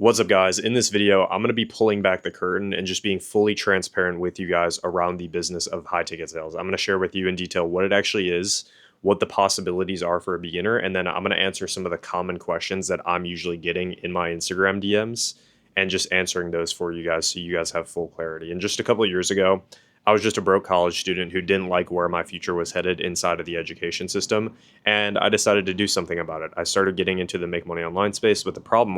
What's up, guys? In this video, I'm going to be pulling back the curtain and just being fully transparent with you guys around the business of high ticket sales. I'm going to share with you in detail what it actually is, what the possibilities are for a beginner, and then I'm going to answer some of the common questions that I'm usually getting in my Instagram DMs and just answering those for you guys so you guys have full clarity. And just a couple of years ago, I was just a broke college student who didn't like where my future was headed inside of the education system, and I decided to do something about it. I started getting into the make money online space, but the problem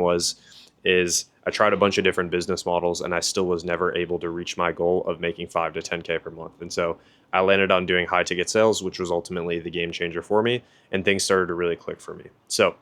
is I tried a bunch of different business models and I still was never able to reach my goal of making 5 to 10K per month. And so I landed on doing high ticket sales, which was ultimately the game changer for me, and things started to really click for me. So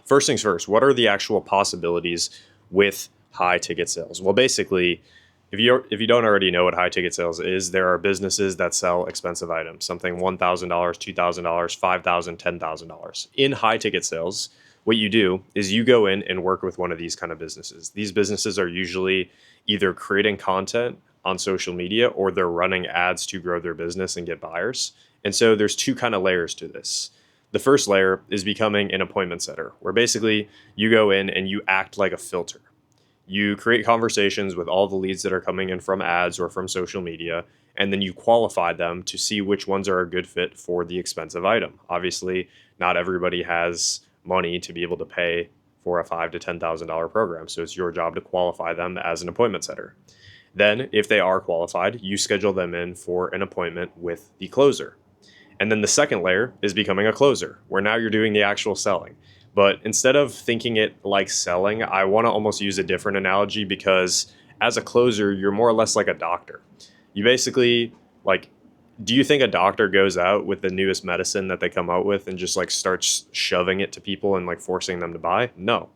first things first, what are the actual possibilities with high ticket sales? Well, basically, if you don't already know what high ticket sales is, there are businesses that sell expensive items, something $1,000, $2,000, $5,000, $10,000. In high ticket sales, what you do is you go in and work with one of these kind of businesses. These businesses are usually either creating content on social media or they're running ads to grow their business and get buyers. And so there's two kind of layers to this. The first layer is becoming an appointment setter, where basically you go in and you act like a filter. You create conversations with all the leads that are coming in from ads or from social media, and then you qualify them to see which ones are a good fit for the expensive item. Obviously, not everybody has money to be able to pay for a $5,000 to $10,000 program, so it's your job to qualify them as an appointment setter. Then, if they are qualified, you schedule them in for an appointment with the closer. And then the second layer is becoming a closer, where now you're doing the actual selling. But instead of thinking it like selling, I want to almost use a different analogy because as a closer, you're more or less like a doctor. You basically, like, do you think a doctor goes out with the newest medicine that they come out with and just like starts shoving it to people and like forcing them to buy? No.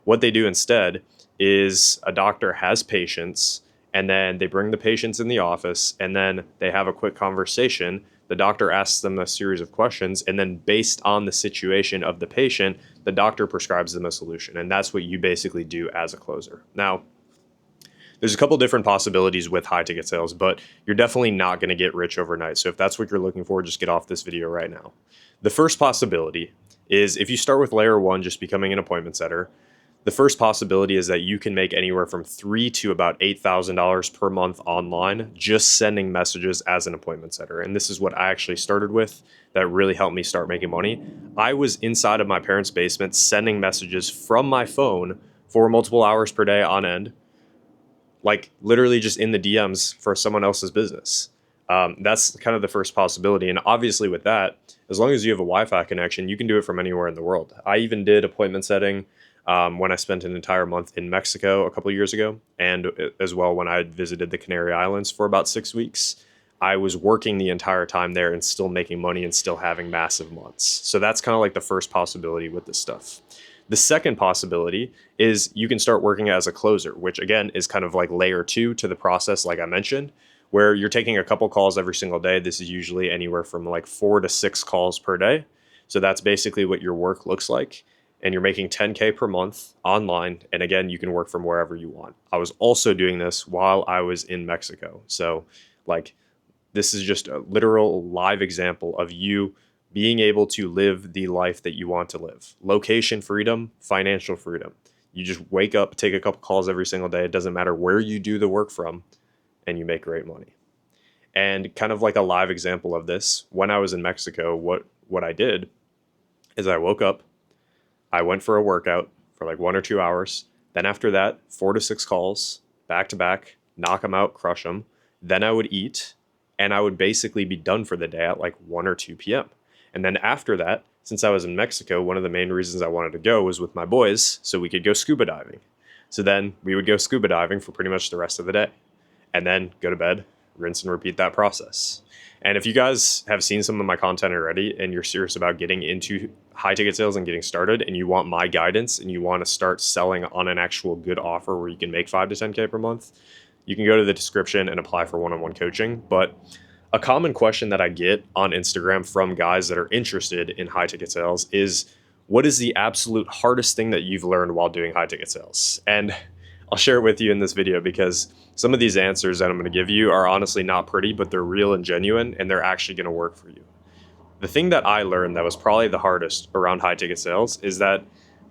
What they do instead is a doctor has patients and then they bring the patients in the office and then they have a quick conversation. The doctor asks them a series of questions, and then based on the situation of the patient, the doctor prescribes them a solution. And that's what you basically do as a closer. Now, there's a couple different possibilities with high ticket sales, but you're definitely not going to get rich overnight. So if that's what you're looking for, just get off this video right now. The first possibility is if you start with layer one, just becoming an appointment setter. The first possibility is that you can make anywhere from $3,000 to about $8,000 per month online just sending messages as an appointment setter. And this is what I actually started with that really helped me start making money. I was inside of my parents' basement sending messages from my phone for multiple hours per day on end, like literally just in the DMs for someone else's business. That's kind of the first possibility. And obviously with that, as long as you have a Wi-Fi connection, you can do it from anywhere in the world. I even did appointment setting when I spent an entire month in Mexico a couple of years ago, and as well when I visited the Canary Islands for about 6 weeks. I was working the entire time there and still making money and still having massive months. So that's kind of like the first possibility with this stuff. The second possibility is you can start working as a closer, which again is kind of like layer two to the process, like I mentioned, where you're taking a couple calls every single day. This is usually anywhere from like 4 to 6 calls per day. So that's basically what your work looks like. And you're making 10K per month online. And again, you can work from wherever you want. I was also doing this while I was in Mexico. So like, this is just a literal live example of you being able to live the life that you want to live. Location freedom, financial freedom. You just wake up, take a couple calls every single day. It doesn't matter where you do the work from, and you make great money. And kind of like a live example of this, when I was in Mexico, what I did is I woke up, I went for a workout for like 1 or 2 hours. Then after that, 4 to 6 calls, back to back, knock them out, crush them. Then I would eat, and I would basically be done for the day at like 1 or 2 p.m. And then after that, since I was in Mexico, one of the main reasons I wanted to go was with my boys so we could go scuba diving. So then we would go scuba diving for pretty much the rest of the day and then go to bed, rinse and repeat that process. And if you guys have seen some of my content already and you're serious about getting into high ticket sales and getting started and you want my guidance and you want to start selling on an actual good offer where you can make 5 to 10K per month, you can go to the description and apply for one-on-one coaching. But a common question that I get on Instagram from guys that are interested in high ticket sales is, what is the absolute hardest thing that you've learned while doing high ticket sales? And I'll share it with you in this video because some of these answers that I'm going to give you are honestly not pretty, but they're real and genuine, and they're actually going to work for you. The thing that I learned that was probably the hardest around high ticket sales is that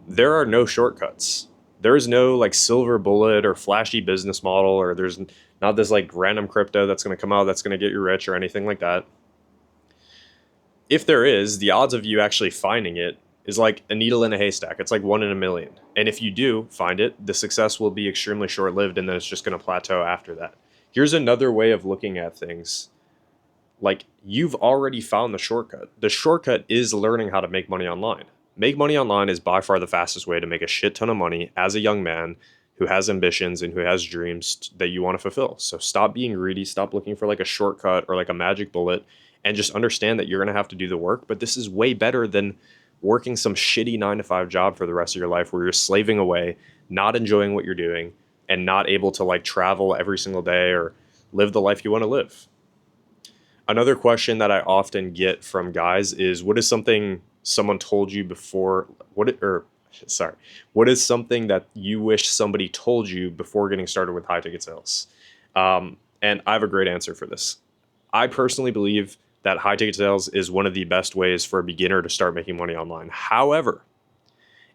there are no shortcuts. There is no like silver bullet or flashy business model, or there's not this like random crypto that's going to come out that's going to get you rich or anything like that. If there is, the odds of you actually finding it is like a needle in a haystack. It's like 1 in a million. And if you do find it, the success will be extremely short lived and then it's just going to plateau after that. Here's another way of looking at things. Like, you've already found the shortcut. The shortcut is learning how to make money online. Make money online is by far the fastest way to make a shit ton of money as a young man who has ambitions and who has dreams that you want to fulfill. So stop being greedy, stop looking for like a shortcut or like a magic bullet, and just understand that you're going to have to do the work. But this is way better than working some shitty 9 to 5 job for the rest of your life where you're slaving away, not enjoying what you're doing, and not able to like travel every single day or live the life you want to live. Another question that I often get from guys is, what is something someone told you before, what is something that you wish somebody told you before getting started with high ticket sales? And I have a great answer for this. I personally believe that high ticket sales is one of the best ways for a beginner to start making money online. However,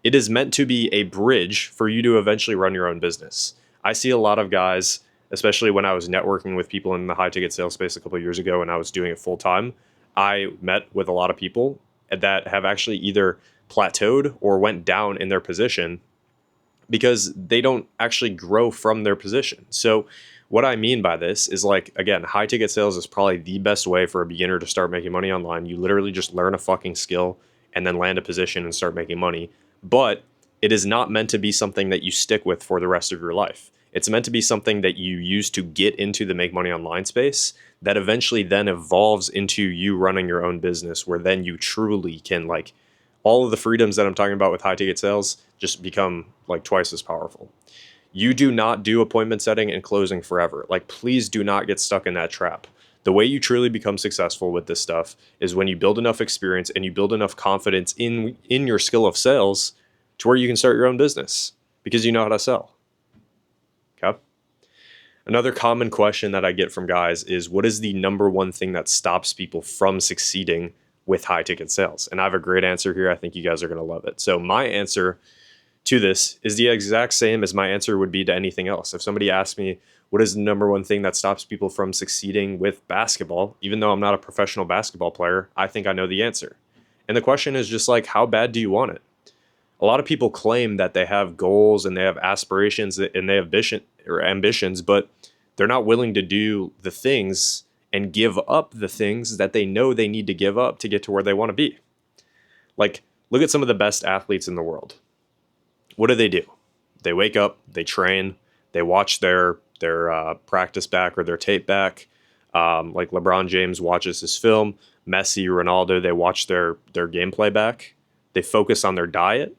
it is meant to be a bridge for you to eventually run your own business. I see a lot of guys, especially when I was networking with people in the high ticket sales space a couple of years ago and I was doing it full time, I met with a lot of people that have actually either plateaued or went down in their position because they don't actually grow from their position. So what I mean by this is, like, again, high ticket sales is probably the best way for a beginner to start making money online. You literally just learn a fucking skill and then land a position and start making money. But it is not meant to be something that you stick with for the rest of your life. It's meant to be something that you use to get into the make money online space that eventually then evolves into you running your own business, where then you truly can, like, all of the freedoms that I'm talking about with high ticket sales just become like twice as powerful. You do not do appointment setting and closing forever. Like, please do not get stuck in that trap. The way you truly become successful with this stuff is when you build enough experience and you build enough confidence in your skill of sales to where you can start your own business because you know how to sell. Okay. Another common question that I get from guys is, what is the number one thing that stops people from succeeding with high ticket sales? And I have a great answer here. I think you guys are going to love it. So my answer to this is the exact same as my answer would be to anything else. If somebody asked me, what is the number one thing that stops people from succeeding with basketball, even though I'm not a professional basketball player, I think I know the answer. And the question is just like, how bad do you want it? A lot of people claim that they have goals and they have aspirations and they have ambitions, but they're not willing to do the things and give up the things that they know they need to give up to get to where they want to be. Like, look at some of the best athletes in the world. What do? They wake up, they train, they watch their practice back or their tape back. Like LeBron James watches his film, Messi, Ronaldo, they watch their gameplay back. They focus on their diet.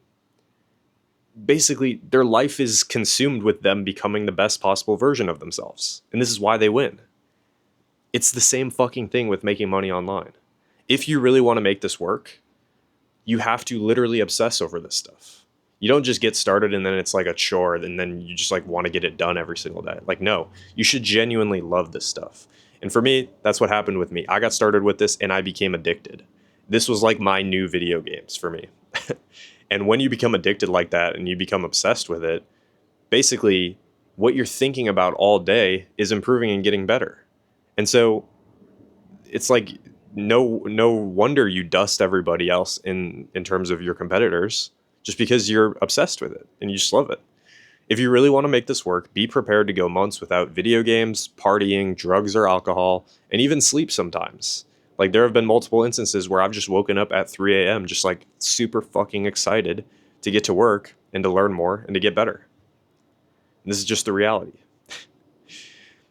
Basically, their life is consumed with them becoming the best possible version of themselves. And this is why they win. It's the same fucking thing with making money online. If you really want to make this work, you have to literally obsess over this stuff. You don't just get started and then it's like a chore and then you just like want to get it done every single day. Like, no, you should genuinely love this stuff. And for me, that's what happened with me. I got started with this and I became addicted. This was like my new video games for me. And when you become addicted like that and you become obsessed with it, basically what you're thinking about all day is improving and getting better. And so it's like no wonder you dust everybody else in terms of your competitors, just because you're obsessed with it and you just love it. If you really want to make this work, be prepared to go months without video games, partying, drugs or alcohol, and even sleep sometimes. Like, there have been multiple instances where I've just woken up at 3 a.m. just like super fucking excited to get to work and to learn more and to get better. And this is just the reality.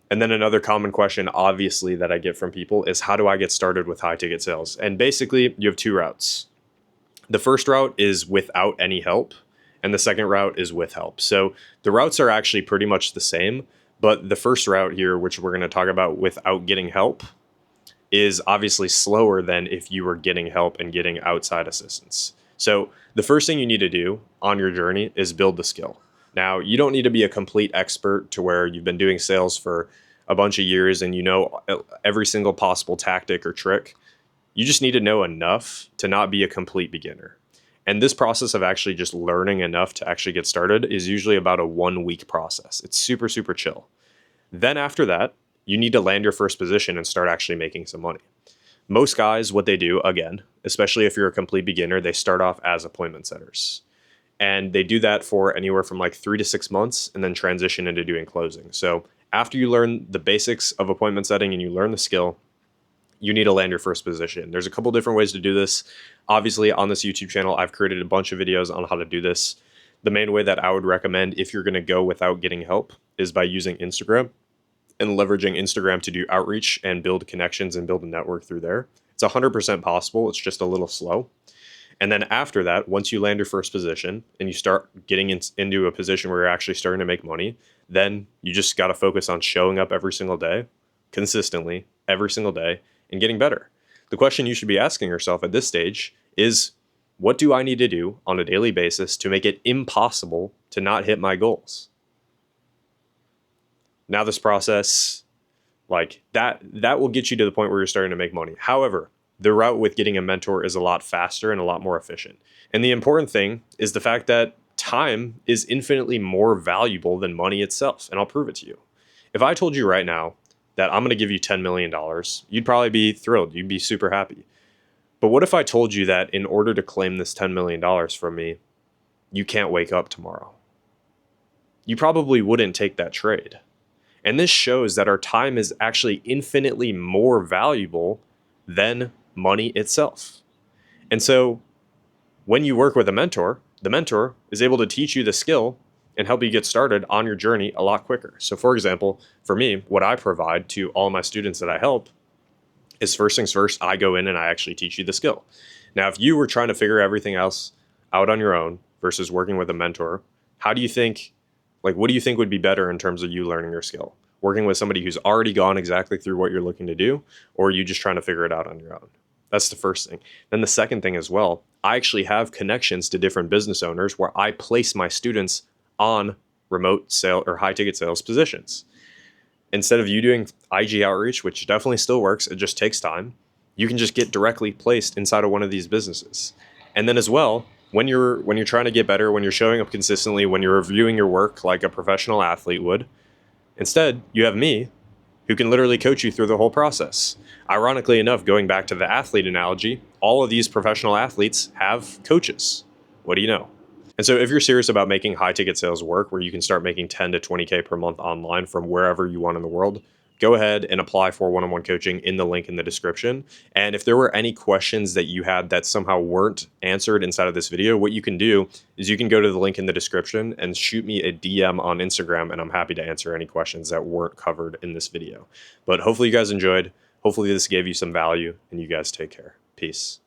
And then another common question, obviously, that I get from people is, how do I get started with high ticket sales? And basically, you have two routes. The first route is without any help, and the second route is with help. So the routes are actually pretty much the same, but the first route here, which we're going to talk about without getting help, is obviously slower than if you were getting help and getting outside assistance. So the first thing you need to do on your journey is build the skill. Now, you don't need to be a complete expert to where you've been doing sales for a bunch of years and you know every single possible tactic or trick. You just need to know enough to not be a complete beginner. And this process of actually just learning enough to actually get started is usually about a 1 week process. It's super, super chill. Then after that, you need to land your first position and start actually making some money. Most guys, what they do, again, especially if you're a complete beginner, they start off as appointment setters. And they do that for anywhere from like 3 to 6 months and then transition into doing closing. So after you learn the basics of appointment setting and you learn the skill, you need to land your first position. There's a couple different ways to do this. Obviously, on this YouTube channel, I've created a bunch of videos on how to do this. The main way that I would recommend if you're going to go without getting help is by using Instagram and leveraging Instagram to do outreach and build connections and build a network through there. It's 100% possible. It's just a little slow. And then after that, once you land your first position and you start getting into a position where you're actually starting to make money, then you just got to focus on showing up every single day, consistently, every single day, and getting better. The question you should be asking yourself at this stage is, what do I need to do on a daily basis to make it impossible to not hit my goals? Now this process, like that will get you to the point where you're starting to make money. However, the route with getting a mentor is a lot faster and a lot more efficient. And the important thing is the fact that time is infinitely more valuable than money itself. And I'll prove it to you. If I told you right now that I'm going to give you $10 million, you'd probably be thrilled. You'd be super happy. But what if I told you that in order to claim this $10 million from me, you can't wake up tomorrow? You probably wouldn't take that trade. And this shows that our time is actually infinitely more valuable than money itself. And so when you work with a mentor, the mentor is able to teach you the skill and help you get started on your journey a lot quicker. So for example, for me, what I provide to all my students that I help is first things first, I go in and I actually teach you the skill. Now, if you were trying to figure everything else out on your own versus working with a mentor, how do you think, like, what do you think would be better in terms of you learning your skill? Working with somebody who's already gone exactly through what you're looking to do, or are you just trying to figure it out on your own? That's the first thing. Then the second thing as well, I actually have connections to different business owners where I place my students on remote sale or high ticket sales positions. Instead of you doing IG outreach, which definitely still works, it just takes time, you can just get directly placed inside of one of these businesses. And then as well, when you're trying to get better, when you're showing up consistently, when you're reviewing your work like a professional athlete would, instead, you have me who can literally coach you through the whole process. Ironically enough, going back to the athlete analogy, all of these professional athletes have coaches. What do you know? And so if you're serious about making high ticket sales work, where you can start making 10 to 20K per month online from wherever you want in the world, go ahead and apply for one-on-one coaching in the link in the description. And if there were any questions that you had that somehow weren't answered inside of this video, what you can do is you can go to the link in the description and shoot me a DM on Instagram, and I'm happy to answer any questions that weren't covered in this video. But hopefully you guys enjoyed. Hopefully this gave you some value, and you guys take care. Peace.